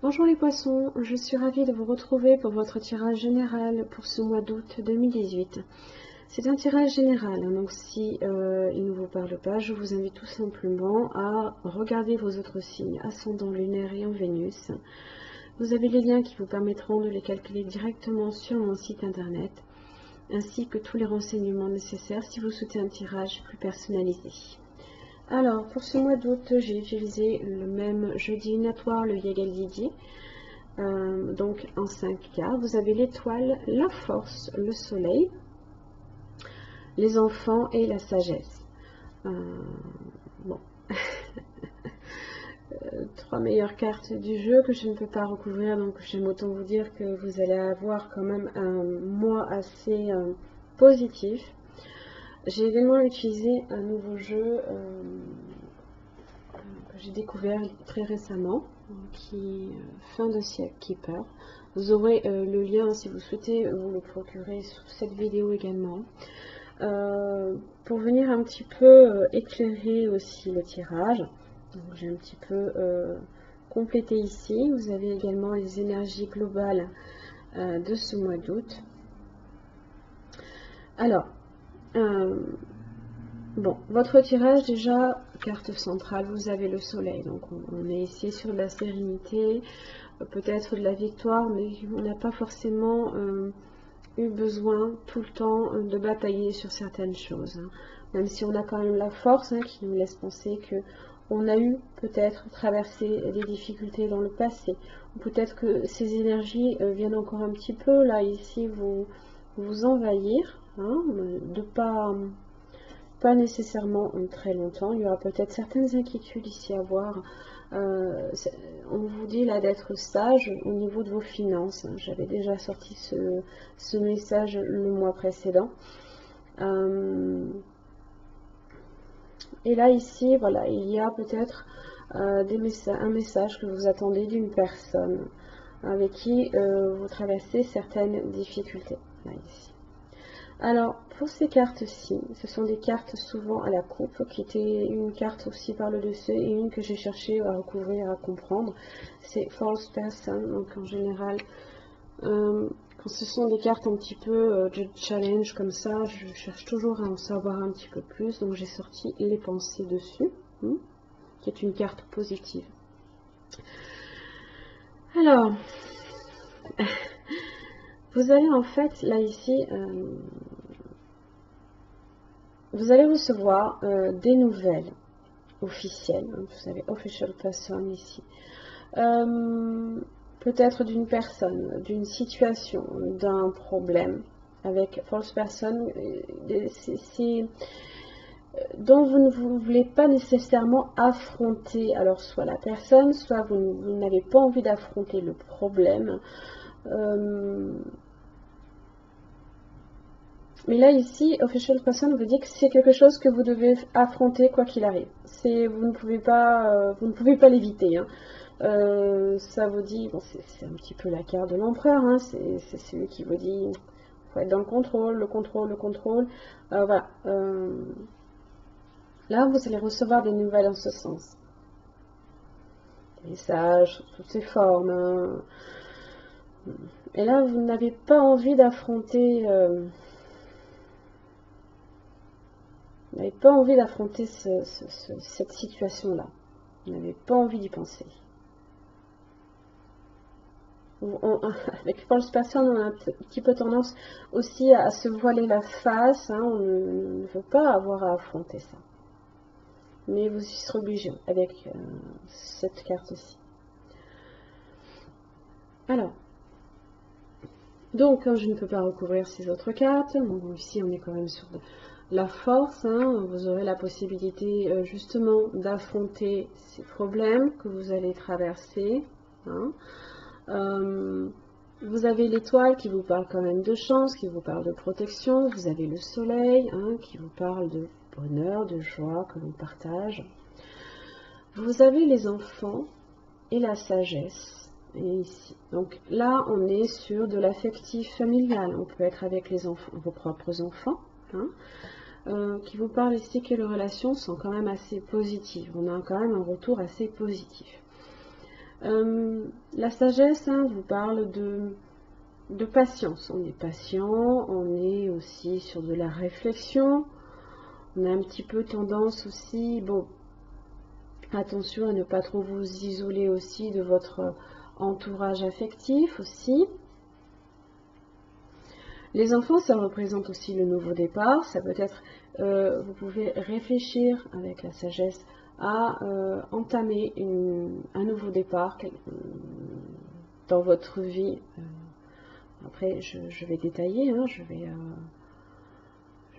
Bonjour les poissons, je suis ravie de vous retrouver pour votre tirage général pour ce mois d'août 2018. C'est un tirage général, donc si il ne vous parle pas, je vous invite tout simplement à regarder vos autres signes, ascendant lunaire et en Vénus. Vous avez les liens qui vous permettront de les calculer directement sur mon site internet, ainsi que tous les renseignements nécessaires si vous souhaitez un tirage plus personnalisé. Alors, pour ce mois d'août, j'ai utilisé le même jeu divinatoire, le Yagal Didier, donc en 5 cartes. Vous avez l'étoile, la force, le soleil, les enfants et la sagesse. Bon, trois meilleures cartes du jeu que je ne peux pas recouvrir, donc j'aime autant vous dire que vous allez avoir quand même un mois assez positif. J'ai également utilisé un nouveau jeu que j'ai découvert très récemment, qui est Fin de siècle Keeper. Vous aurez le lien si vous souhaitez vous le procurer sous cette vidéo également. Pour venir un petit peu éclairer aussi le tirage, j'ai un petit peu complété ici. Vous avez également les énergies globales de ce mois d'août. Alors, bon, votre tirage déjà, carte centrale, vous avez le soleil, donc on est ici sur de la sérénité, peut-être de la victoire, mais on n'a pas forcément eu besoin tout le temps de batailler sur certaines choses, hein. Même si on a quand même la force qui nous laisse penser que on a eu peut-être traversé des difficultés dans le passé, ou peut-être que ces énergies viennent encore un petit peu là ici vous envahir, hein, de pas nécessairement très longtemps. Il y aura peut-être certaines inquiétudes ici à voir. On vous dit là d'être sage au niveau de vos finances. J'avais déjà sorti ce message le mois précédent. Et là ici, voilà, il y a peut-être un message que vous attendez d'une personne avec qui vous traversez certaines difficultés. Là ici. Alors, pour ces cartes-ci, ce sont des cartes souvent à la coupe, qui étaient une carte aussi par le dessus et une que j'ai cherché à recouvrir, à comprendre. C'est False Person, donc en général, quand ce sont des cartes un petit peu de challenge comme ça, je cherche toujours à en savoir un petit peu plus, donc j'ai sorti les pensées dessus, qui est une carte positive. Alors, vous allez en fait, là ici, vous allez recevoir des nouvelles officielles. Vous avez official person ici. Peut-être d'une personne, d'une situation, d'un problème avec false person, dont vous ne voulez pas nécessairement affronter. Alors soit la personne, soit vous n'avez pas envie d'affronter le problème. Mais là, ici, official person veut dire que c'est quelque chose que vous devez affronter quoi qu'il arrive. Vous ne pouvez pas l'éviter, hein. Ça vous dit, bon, c'est un petit peu la carte de l'empereur, hein, c'est celui qui vous dit, faut être dans le contrôle, le contrôle, le contrôle. Voilà. Là, vous allez recevoir des nouvelles en ce sens. Des messages, toutes ces formes, hein. Et là, vous n'avez pas envie d'affronter... Vous n'avez pas envie d'affronter cette situation-là. Vous n'avez pas envie d'y penser. Avec false person, on a un petit peu tendance aussi à se voiler la face. Hein, on ne veut pas avoir à affronter ça. Mais vous y serez obligé avec cette carte-ci. Alors, donc, je ne peux pas recouvrir ces autres cartes. Donc, ici, on est quand même sur la force. Hein, vous aurez la possibilité justement d'affronter ces problèmes que vous allez traverser. Hein. Vous avez l'étoile qui vous parle quand même de chance, qui vous parle de protection. Vous avez le soleil qui vous parle de bonheur, de joie que l'on partage. Vous avez les enfants et la sagesse. Et ici. Donc là, on est sur de l'affectif familial. On peut être avec les enfants, vos propres enfants, qui vous parlent ici que les relations sont quand même assez positives. On a quand même un retour assez positif. La sagesse hein, vous parle de patience. On est patient, on est aussi sur de la réflexion. On a un petit peu tendance aussi, bon, attention à ne pas trop vous isoler aussi de votre entourage affectif aussi. Les enfants, ça représente aussi le nouveau départ. Ça peut être, vous pouvez réfléchir avec la sagesse à entamer un nouveau départ dans votre vie. Après, je vais détailler, hein, je vais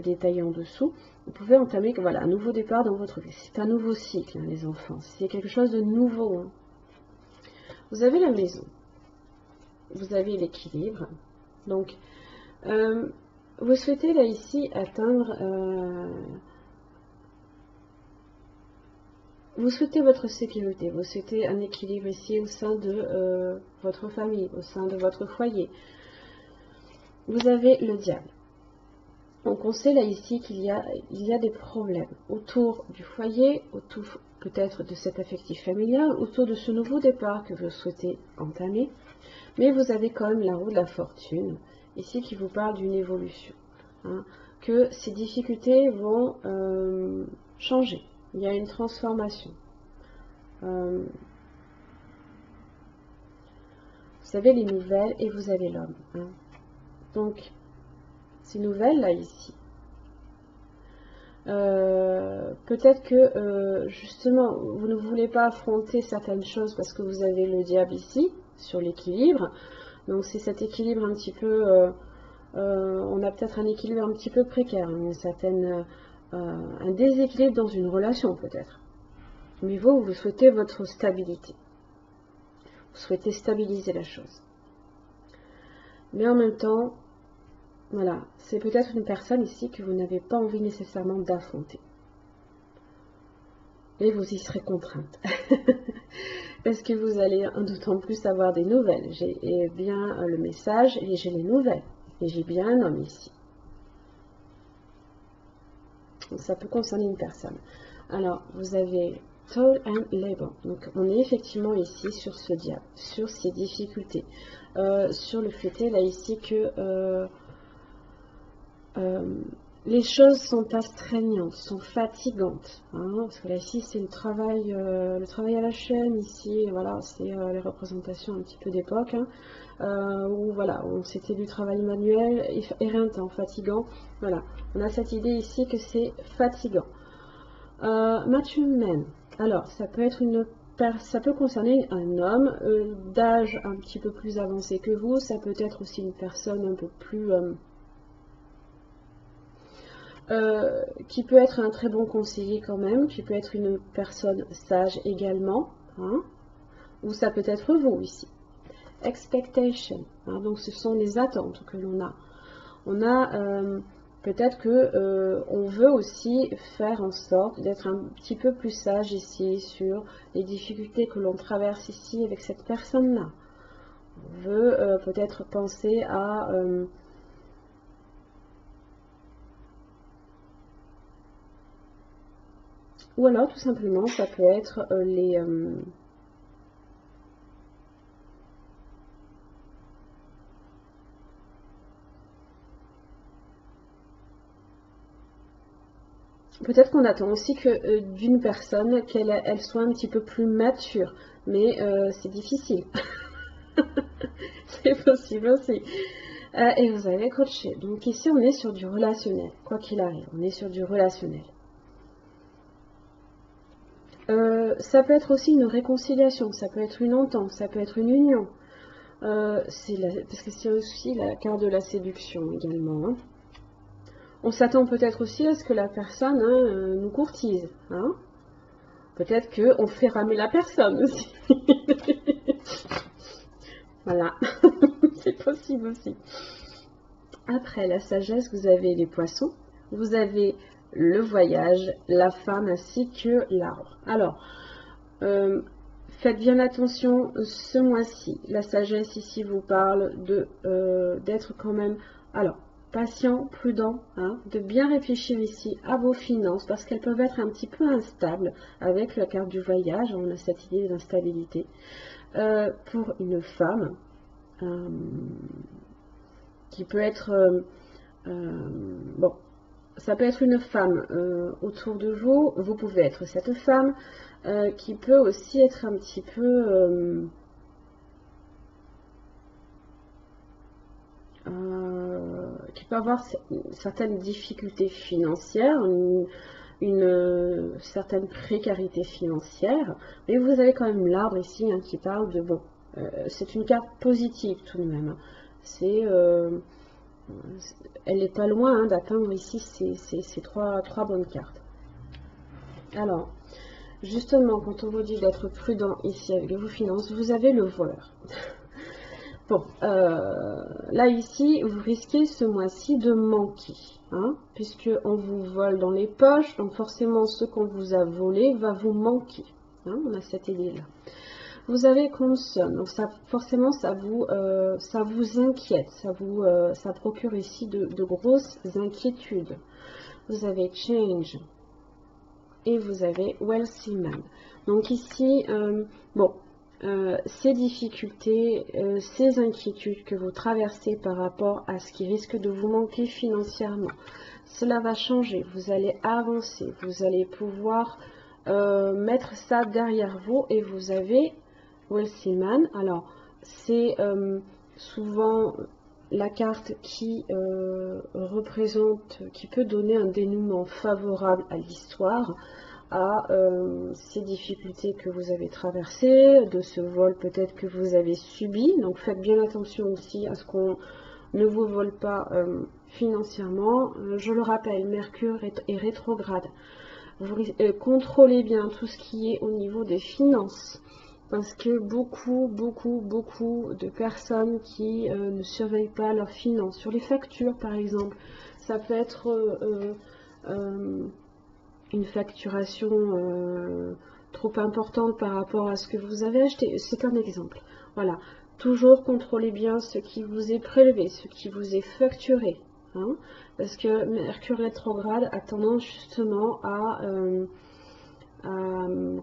détailler en dessous. Vous pouvez entamer voilà, un nouveau départ dans votre vie. C'est un nouveau cycle, hein, les enfants. C'est quelque chose de nouveau. Hein. Vous avez la maison. Vous avez l'équilibre. Donc, vous souhaitez là ici atteindre... vous souhaitez votre sécurité. Vous souhaitez un équilibre ici au sein de votre famille, au sein de votre foyer. Vous avez le diable. Donc on sait là ici qu'il y a des problèmes autour du foyer, autour peut-être de cet affectif familial, autour de ce nouveau départ que vous souhaitez entamer. Mais vous avez quand même la roue de la fortune, ici qui vous parle d'une évolution. Hein, que ces difficultés vont changer. Il y a une transformation. Vous avez les nouvelles et vous avez l'homme. Hein. Donc, ces nouvelles là ici, peut-être que justement vous ne voulez pas affronter certaines choses parce que vous avez le diable ici sur l'équilibre. Donc c'est cet équilibre un petit peu, on a peut-être un équilibre un petit peu précaire, un déséquilibre dans une relation peut-être. Mais vous souhaitez votre stabilité. Vous souhaitez stabiliser la chose. Mais en même temps, voilà, c'est peut-être une personne ici que vous n'avez pas envie nécessairement d'affronter. Et vous y serez contrainte. Parce que vous allez d'autant plus avoir des nouvelles. J'ai bien le message et j'ai les nouvelles. Et j'ai bien un homme ici. Donc ça peut concerner une personne. Alors, vous avez Toil and Labor. Donc on est effectivement ici sur ce diable, sur ces difficultés. Sur le fait là ici que... les choses sont astreignantes, sont fatigantes, hein, parce que là ici c'est le travail à la chaîne, ici voilà c'est les représentations un petit peu d'époque, hein, où voilà c'était du travail manuel, éreintant, fatigant, voilà, on a cette idée ici que c'est fatigant. Mature man, alors ça peut être ça peut concerner un homme d'âge un petit peu plus avancé que vous, ça peut être aussi une personne un peu plus... qui peut être un très bon conseiller quand même, qui peut être une personne sage également, hein, ou ça peut être vous ici. Expectation, hein, donc ce sont les attentes que l'on a. On a peut-être que on veut aussi faire en sorte d'être un petit peu plus sage ici sur les difficultés que l'on traverse ici avec cette personne-là. On veut peut-être penser à... ou alors, tout simplement, ça peut être les... peut-être qu'on attend aussi que d'une personne qu'elle soit un petit peu plus mature. Mais c'est difficile. C'est possible aussi. Et vous allez coacher. Donc ici, on est sur du relationnel. Quoi qu'il arrive, on est sur du relationnel. Ça peut être aussi une réconciliation, ça peut être une entente, ça peut être une union. Parce que c'est aussi la carte de la séduction également. Hein. On s'attend peut-être aussi à ce que la personne nous courtise. Hein. Peut-être qu'on fait ramer la personne aussi. Voilà, c'est possible aussi. Après la sagesse, vous avez les poissons, vous avez le voyage, la femme ainsi que l'arbre. Alors, faites bien attention ce mois-ci. La sagesse ici vous parle d'être quand même... Alors, patient, prudent, hein, de bien réfléchir ici à vos finances parce qu'elles peuvent être un petit peu instables avec la carte du voyage. On a cette idée d'instabilité. Pour une femme qui peut être bon, ça peut être une femme autour de vous. Vous pouvez être cette femme qui peut aussi être un petit peu qui peut avoir certaines difficultés financières, une certaine précarité financière, mais vous avez quand même l'arbre ici hein, qui parle de bon. C'est une carte positive tout de même. C'est elle n'est pas loin hein, d'atteindre ici ces trois bonnes cartes. Alors, justement, quand on vous dit d'être prudent ici avec vos finances, vous avez le voleur. Bon, là ici, vous risquez ce mois-ci de manquer, hein, puisque on vous vole dans les poches, donc forcément ce qu'on vous a volé va vous manquer. Hein, on a cette idée-là. Vous avez consonne, donc ça, forcément ça vous inquiète, ça procure ici de grosses inquiétudes. Vous avez change et vous avez wealthy man. Donc ici, bon. Ces difficultés, ces inquiétudes que vous traversez par rapport à ce qui risque de vous manquer financièrement, cela va changer, vous allez avancer, vous allez pouvoir mettre ça derrière vous et vous avez Wealthy Man. Alors, c'est souvent la carte qui représente, qui peut donner un dénouement favorable à l'histoire, à ces difficultés que vous avez traversées, de ce vol peut-être que vous avez subi. Donc faites bien attention aussi à ce qu'on ne vous vole pas financièrement. Je le rappelle, Mercure est rétrograde. Vous contrôlez bien tout ce qui est au niveau des finances. Parce que beaucoup de personnes qui ne surveillent pas leurs finances, sur les factures par exemple, ça peut être une facturation trop importante par rapport à ce que vous avez acheté. C'est un exemple. Voilà. Toujours contrôlez bien ce qui vous est prélevé, ce qui vous est facturé. Hein, parce que Mercure rétrograde a tendance justement à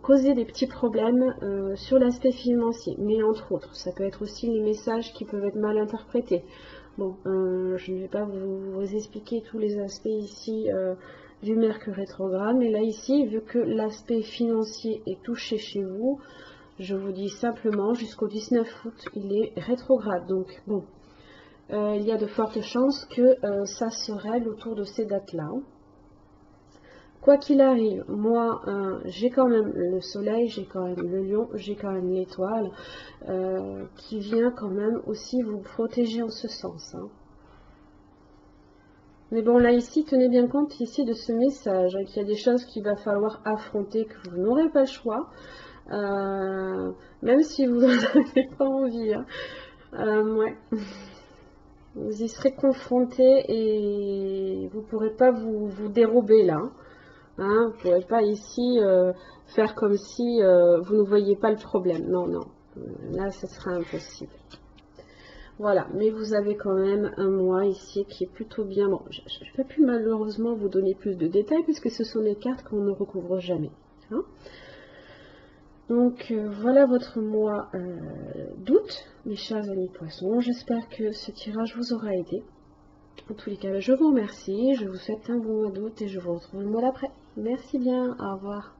causer des petits problèmes sur l'aspect financier. Mais entre autres, ça peut être aussi les messages qui peuvent être mal interprétés. Bon, je ne vais pas vous expliquer tous les aspects ici du Mercure rétrograde, mais là ici, vu que l'aspect financier est touché chez vous, je vous dis simplement jusqu'au 19 août, il est rétrograde. Donc bon, il y a de fortes chances que ça se règle autour de ces dates-là. Quoi qu'il arrive, moi, j'ai quand même le soleil, j'ai quand même le lion, j'ai quand même l'étoile, qui vient quand même aussi vous protéger en ce sens. Hein. Mais bon, là, ici, tenez bien compte ici de ce message, qu'il y a des choses qu'il va falloir affronter, que vous n'aurez pas le choix, même si vous n'en avez pas envie. Hein. Ouais. Vous y serez confrontés et vous ne pourrez pas vous dérober là. Hein, vous ne pourrez pas ici faire comme si vous ne voyez pas le problème. Non, non. Là, ce sera impossible. Voilà, mais vous avez quand même un mois ici qui est plutôt bien. Bon, je ne peux plus malheureusement vous donner plus de détails puisque ce sont des cartes qu'on ne recouvre jamais. Hein. Donc voilà votre mois d'août, mes chers amis poissons. J'espère que ce tirage vous aura aidé. En tous les cas, je vous remercie, je vous souhaite un bon mois d'août et je vous retrouve le mois d'après. Merci bien, au revoir.